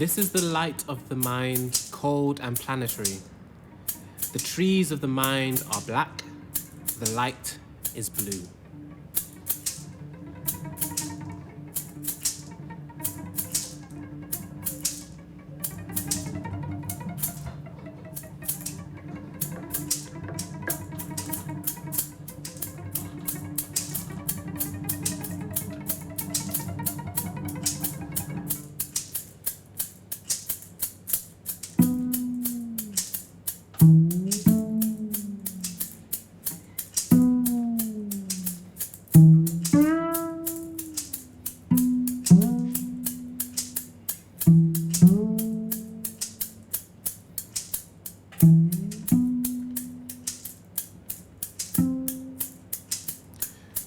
This is the light of the mind, cold and planetary. The trees of the mind are black, the light is blue.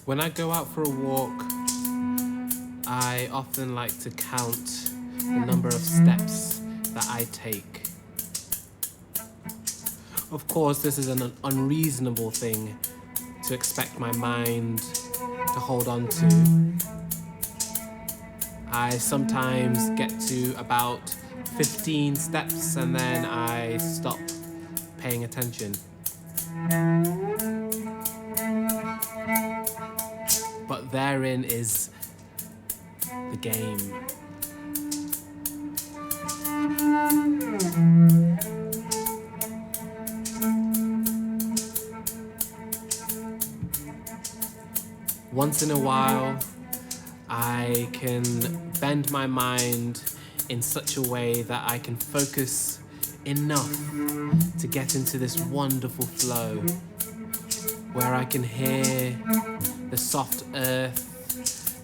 When I go out for a walk, I often like to count the number of steps that I take. Of course, this is an unreasonable thing to expect my mind to hold on to. I sometimes get to about 15 steps and then I stop paying attention. But therein is the game. Once in a while, I can bend my mind in such a way that I can focus enough to get into this wonderful flow where I can hear the soft earth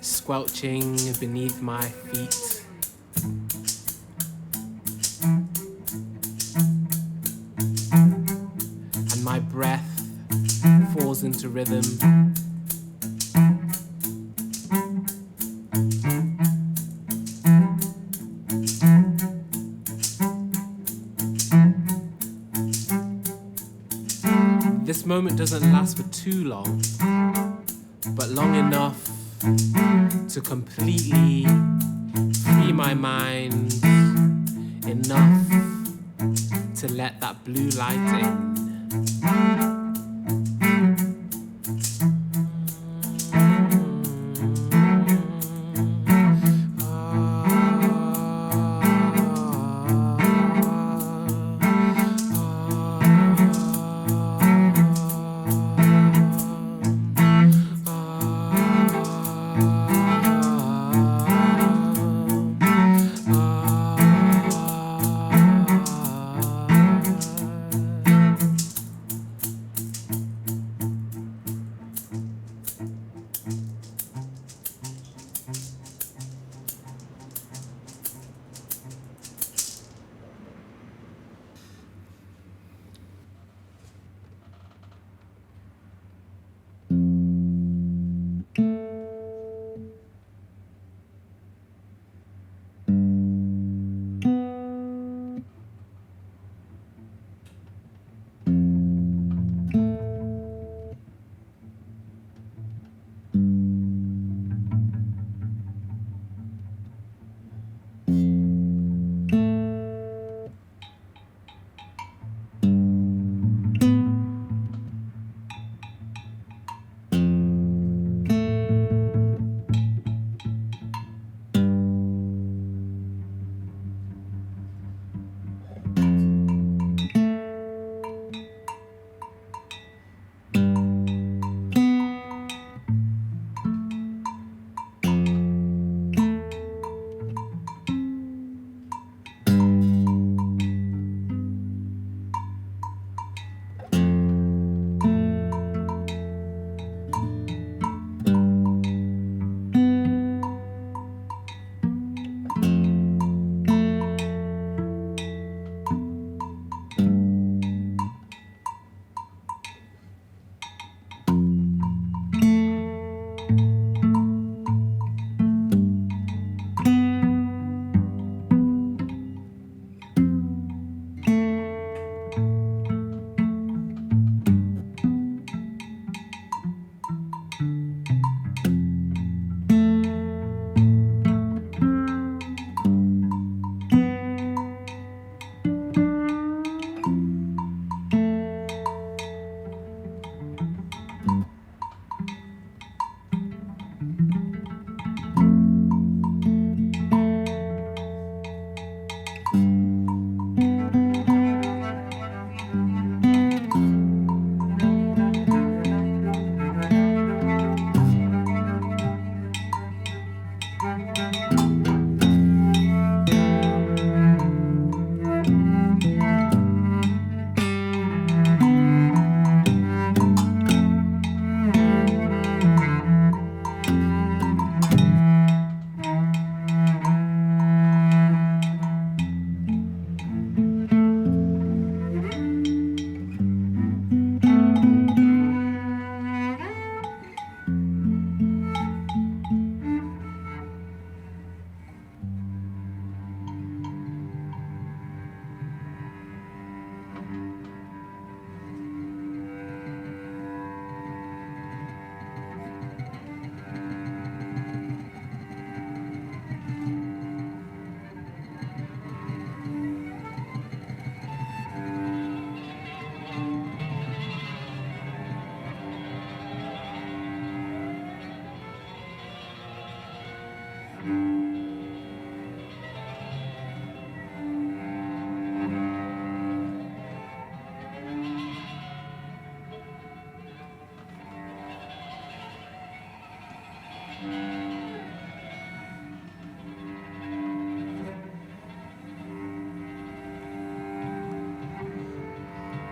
squelching beneath my feet. And my breath falls into rhythm. This moment doesn't last for too long, but long enough to completely free my mind, enough to let that blue light in.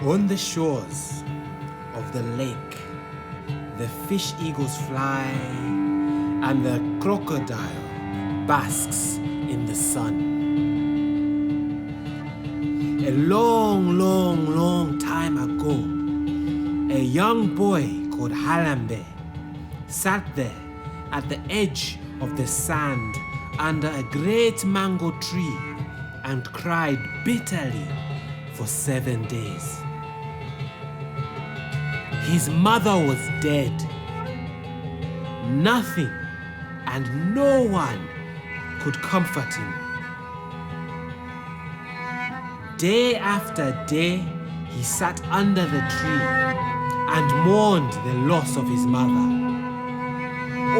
On the shores of the lake, the fish eagles fly and the crocodile basks in the sun. A long, long, long time ago, a young boy called Harambe sat there at the edge of the sand under a great mango tree and cried bitterly for 7 days. His mother was dead. Nothing and no one could comfort him. Day after day, he sat under the tree and mourned the loss of his mother.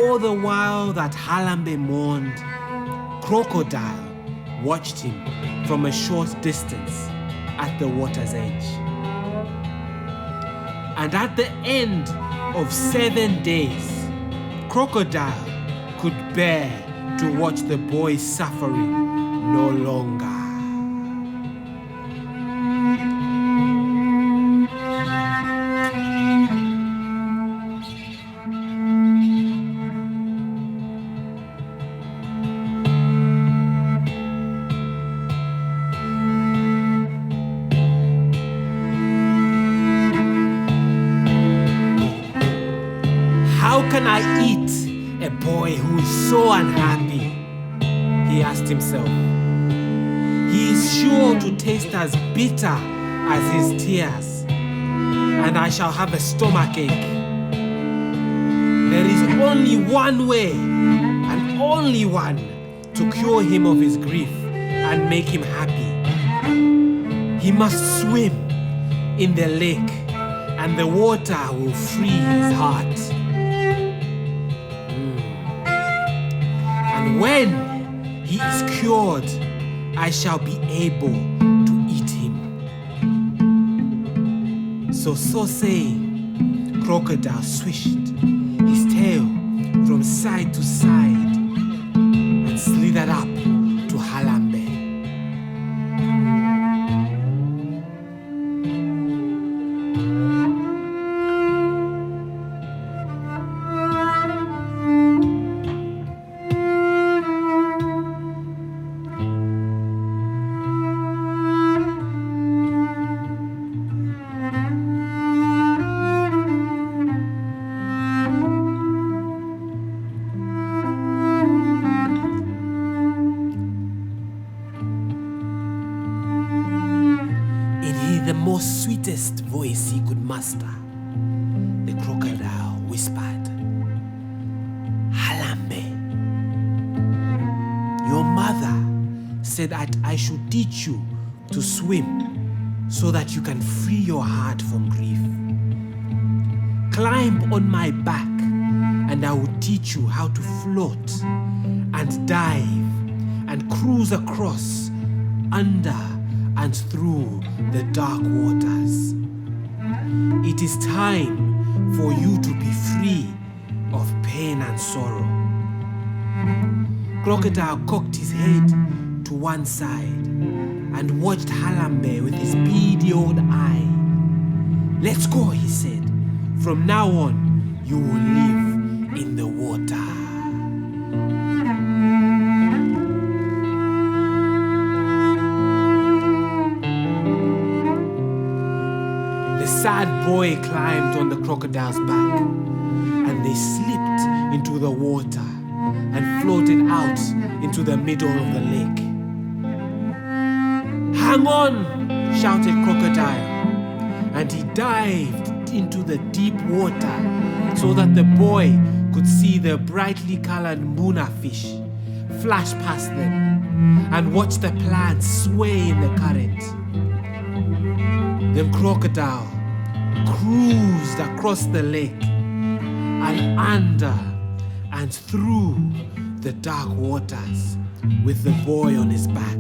All the while that Harambe mourned, Crocodile watched him from a short distance at the water's edge. And at the end of 7 days, Crocodile could bear to watch the boy suffering no longer. How can I eat a boy who is so unhappy? He asked himself. He is sure to taste as bitter as his tears, and I shall have a stomachache. There is only one way, and only one, to cure him of his grief and make him happy. He must swim in the lake, and the water will free his heart. And when he is cured, I shall be able to eat him. So saying, Crocodile swished his tail from side to side and slithered up to Harambe. The most sweetest voice he could muster, the crocodile whispered, Harambe, your mother said that I should teach you to swim so that you can free your heart from grief. Climb on my back and I will teach you how to float and dive and cruise across, under and through the dark waters. It is time for you to be free of pain and sorrow. Crocodile cocked his head to one side and watched Harambe with his beady old eye. Let's go, he said. From now on, you will live in the water. The sad boy climbed on the crocodile's back, and they slipped into the water and floated out into the middle of the lake. Hang on, shouted Crocodile, and he dived into the deep water so that the boy could see the brightly colored Muna fish flash past them and watch the plants sway in the current. Then Crocodile cruised across the lake and under and through the dark waters with the boy on his back.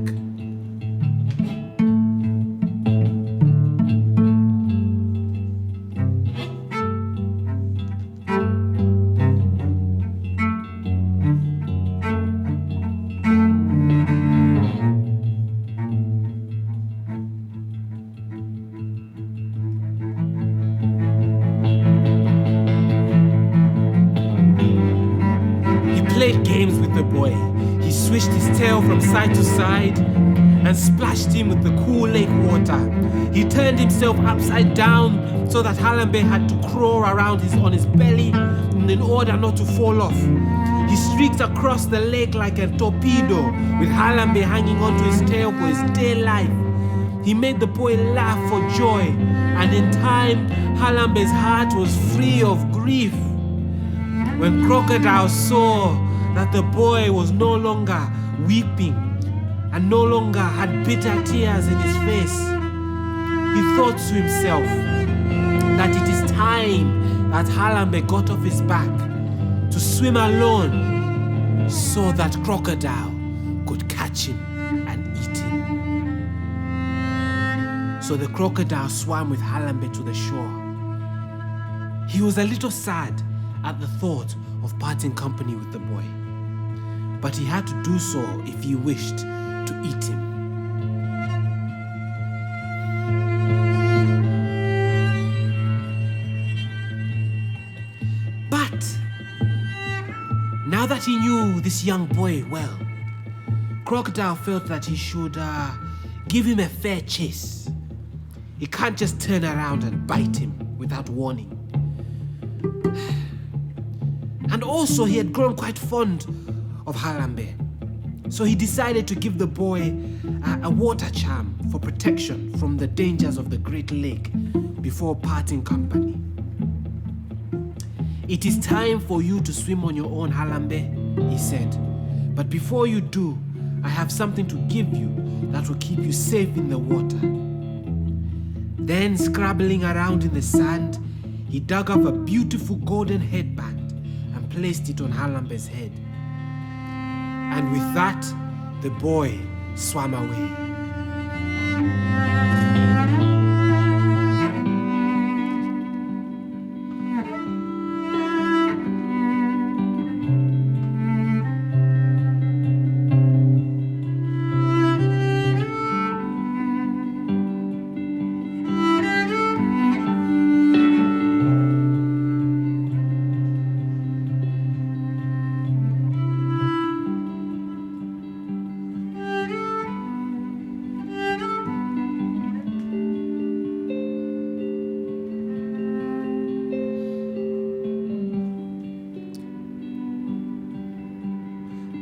games with the boy. He swished his tail from side to side and splashed him with the cool lake water. He turned himself upside down so that Harambe had to crawl around on his belly in order not to fall off. He streaked across the lake like a torpedo with Harambe hanging onto his tail for his dear life. He made the boy laugh for joy, and in time, Harambe's heart was free of grief. When Crocodile saw that the boy was no longer weeping and no longer had bitter tears in his face, he thought to himself that it is time that Harambe got off his back to swim alone so that Crocodile could catch him and eat him. So the crocodile swam with Harambe to the shore. He was a little sad at the thought of parting company with the boy, but he had to do so if he wished to eat him. But now that he knew this young boy well, Crocodile felt that he should give him a fair chase. He can't just turn around and bite him without warning. And also he had grown quite fond of Harambe, so he decided to give the boy a water charm for protection from the dangers of the Great Lake before parting company. "It is time for you to swim on your own, Harambe," he said. "But before you do, I have something to give you that will keep you safe in the water." Then, scrabbling around in the sand, he dug up a beautiful golden headband and placed it on Harambe's head. And with that, the boy swam away.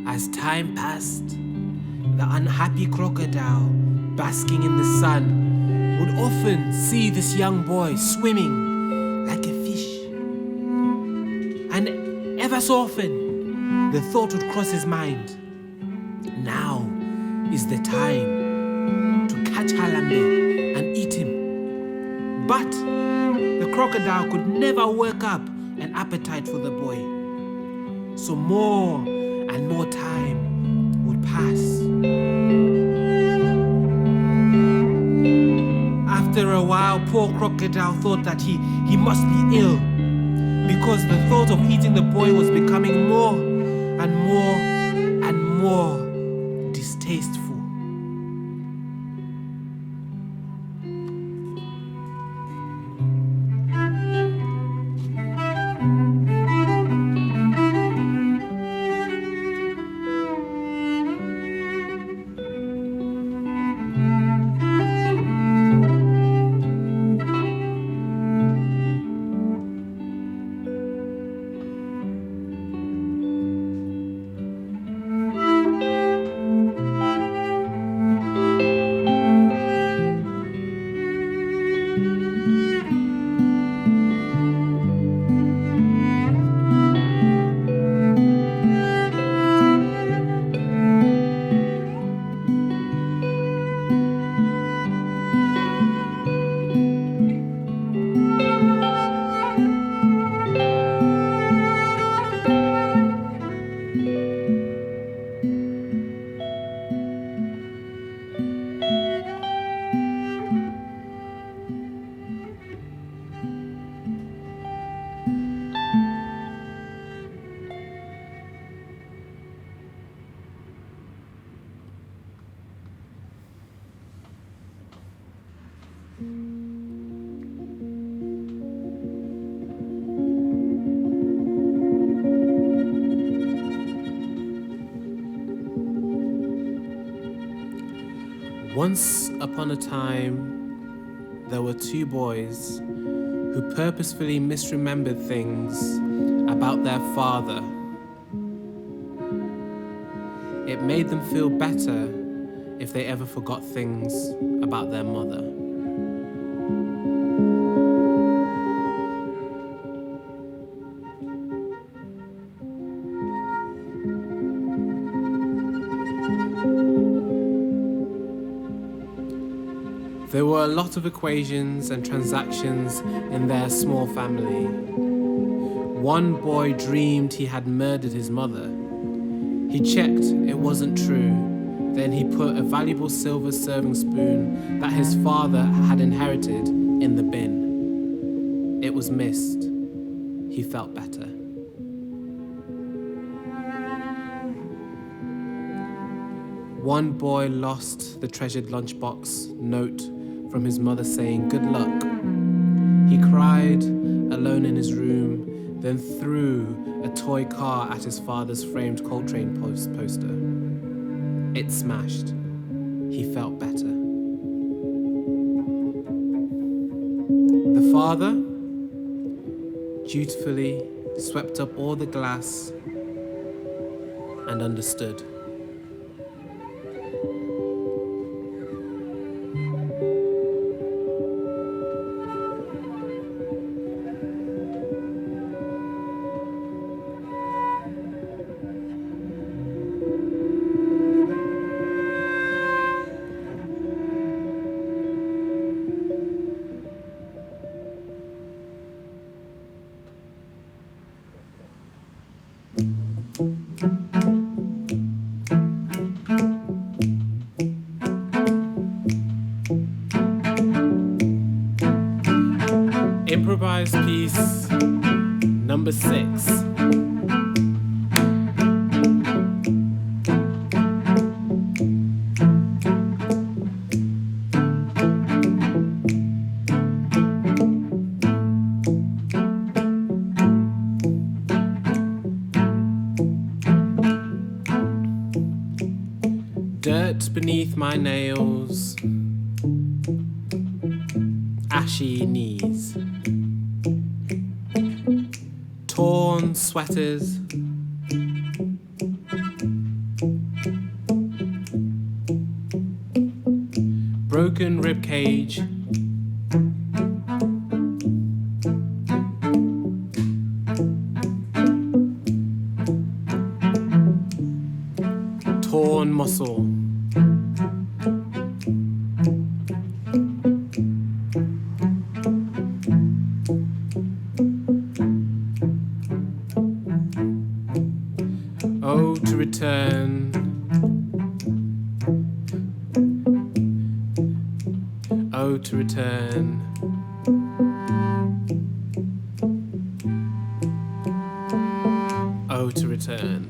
As time passed, the unhappy crocodile, basking in the sun, would often see this young boy swimming like a fish. And ever so often, the thought would cross his mind, now is the time to catch Harambe and eat him. But the crocodile could never work up an appetite for the boy. So more and more time would pass. After a while, poor Crocodile thought that he must be ill, because the thought of eating the boy was becoming more and more and more distasteful. Once upon a time, there were two boys who purposefully misremembered things about their father. It made them feel better if they ever forgot things about their mother. There were a lot of equations and transactions in their small family. One boy dreamed he had murdered his mother. He checked it wasn't true. Then he put a valuable silver serving spoon that his father had inherited in the bin. It was missed. He felt better. One boy lost the treasured lunchbox note from his mother saying, "Good luck." He cried alone in his room, then threw a toy car at his father's framed Coltrane poster. It smashed. He felt better. The father dutifully swept up all the glass and understood. Improvised piece number 6. Dirt beneath my nails, ashy knees, torn sweaters, broken ribcage, torn muscle, oh, to return, oh, to return, oh, to return.